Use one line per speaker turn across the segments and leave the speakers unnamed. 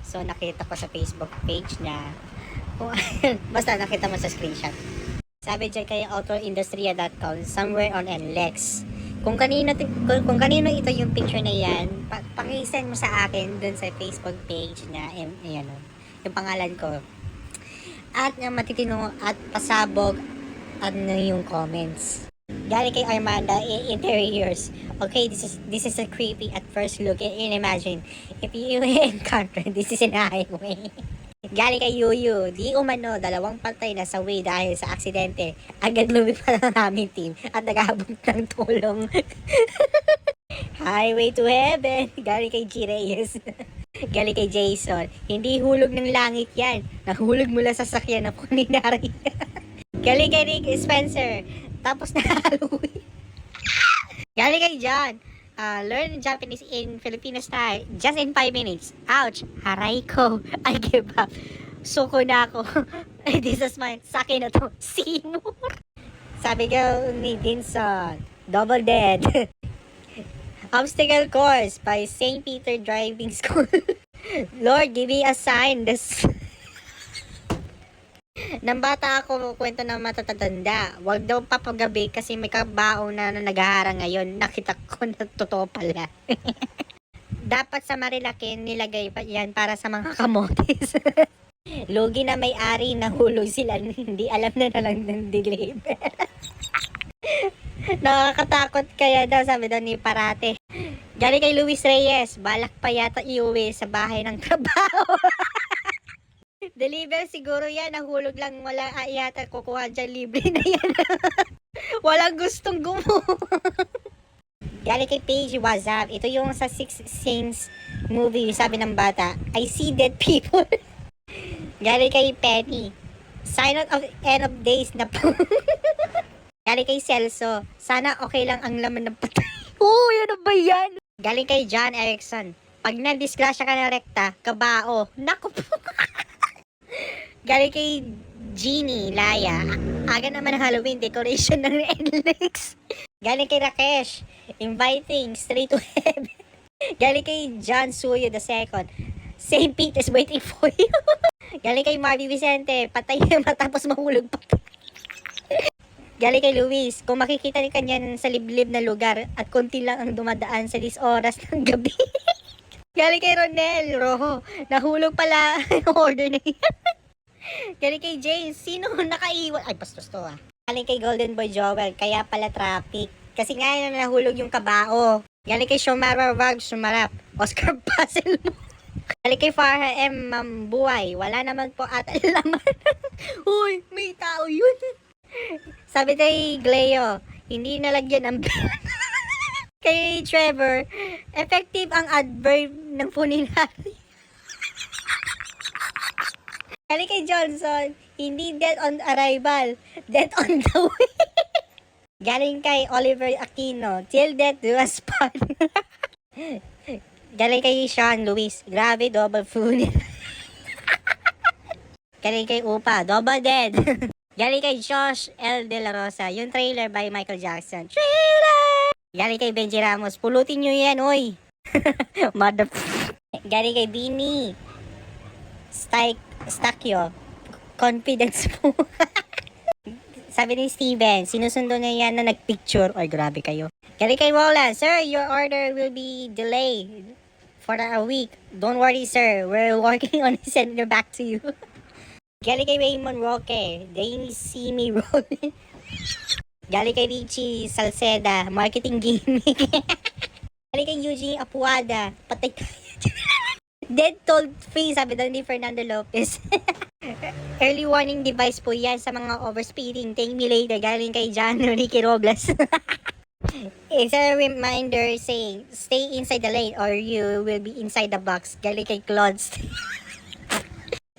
So, nakita ko sa Facebook page niya. Kung, basta nakita mo sa screenshot. Sabi dyan kay autoindustria.com, somewhere on NLEX. Kung kanino ito yung picture na yan, pakisend mo sa akin dun sa Facebook page niya. Ayan, yung pangalan ko. At matitino at pasabog ano yung comments. Galing kay Armanda Interiors. Okay, this is a creepy at first look. And imagine, if you encounter this is in a highway. Galing kay Yuyu, di umano, 2 patay na sa way dahil sa aksidente. Agad lumipad ang aming team at naghabot ng tulong. Highway to heaven. Galing kay G. Reyes. Galing kay Jason, hindi hulog ng langit yan. Nahulog mula sa sakyan na puninari. Galing kay Rick Spencer, tapos na Halloween. Galing kay John, learn Japanese in Filipino style just in 5 minutes. Ouch, haray ko, I give up. Suko na ako. This is mine, sa akin na to, Seymour. Sabi ko ni Dinson, double dead. Obstacle course by St. Peter Driving School. Lord, give me a sign. Nang bata ako, kwento ng matatanda. Huwag daw papagabi kasi may kabao na naghaharang ngayon. Nakita ko na totoo pala. Dapat sa Marilaki nilagay pa yan para sa mga kamotes. Lugi na may-ari, nahulog sila. Hindi alam na lang ng deliver. Nakakatakot kaya daw, sabi daw ni Parate. Galing kay Luis Reyes, balak pa yata iuwi sa bahay ng trabaho. Deliver siguro yan, nahulog lang, wala yata kukuha dyan, libre na yan. Walang gustong gumawa. Galing kay Paige, what's up? Ito yung sa Six Saints movie, sabi ng bata, I see dead people. Galing kay Penny, sign out of end of days na po. Galing kay Celso, sana okay lang ang laman ng patay. Oh, yan ba yan? Galing kay John Erickson, pag na-disgrasya ka na rekta, kabao. Naku po. Galing kay Jeannie Laya, aga naman ng Halloween decoration ng NLEX. Galing kay Rakesh, inviting straight to heaven. Galing kay John Suyo II, St. Peter's waiting for you. Galing kay Marvy Vicente, patay na matapos mahulog pa. Galing kay Luis, kung makikita ni kanyan sa liblib na lugar at konti lang ang dumadaan sa 10 oras ng gabi. Galing kay Ronel Rojo, nahulog pala yung order na yan. Galing kay James, sino nakaiwan? Ay, bastos to ah. Galing kay Golden Boy Joel, kaya pala traffic. Kasi nga yun nahulog yung kabao. Galing kay Shomara Wag Sumarap, Oscar Puzzle mo. Galing kay Farha M. Mambuhay, wala naman po at laman. Uy, may tao yun. Sabi kay Gleo, hindi nalagyan ang kay Trevor, effective ang adverb ng funinary. Galing kay Johnson, hindi dead on arrival, dead on the way. Galing kay Oliver Aquino, till death do us part. Galing kay Sean Luis, grabe double funeral. Galing kay Upa, double dead. Galing kay Josh L. De La Rosa, yung trailer by Michael Jackson. Trailer! Galing kay Benji Ramos, pulutin nyo yan, oy. Mother. Galing kay Bini Stakyo, confidence mo. Sabi ni Steven, sinusundo niya yan na nagpicture. Ay, grabe kayo. Galing kay Roland, sir, your order will be delayed for a week. Don't worry, sir. We're working on sending it back to you. Galing kay Raymond Roque, they see me rolling. Galing kay Richie Salceda, marketing gimmick. Galing kay Eugene Apuada, patay tayo. Dead toll free, sabi daw ni Fernando Lopez. Early warning device po yan sa mga overspeeding. Thank me later. Galing kay John Ricky Robles. It's a reminder saying, stay inside the lane or you will be inside the box. Galing kay Claude.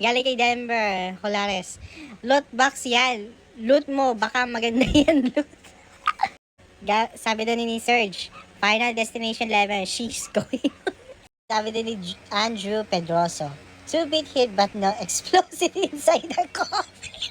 Galing kay Denver Holares, loot box yan. Loot mo, baka maganda yan loot. Sabi doon ni Serge, Final Destination 11, she's going. Sabi din ni Andrew Pedroso, 2-bit hit but no explosive inside the coffee.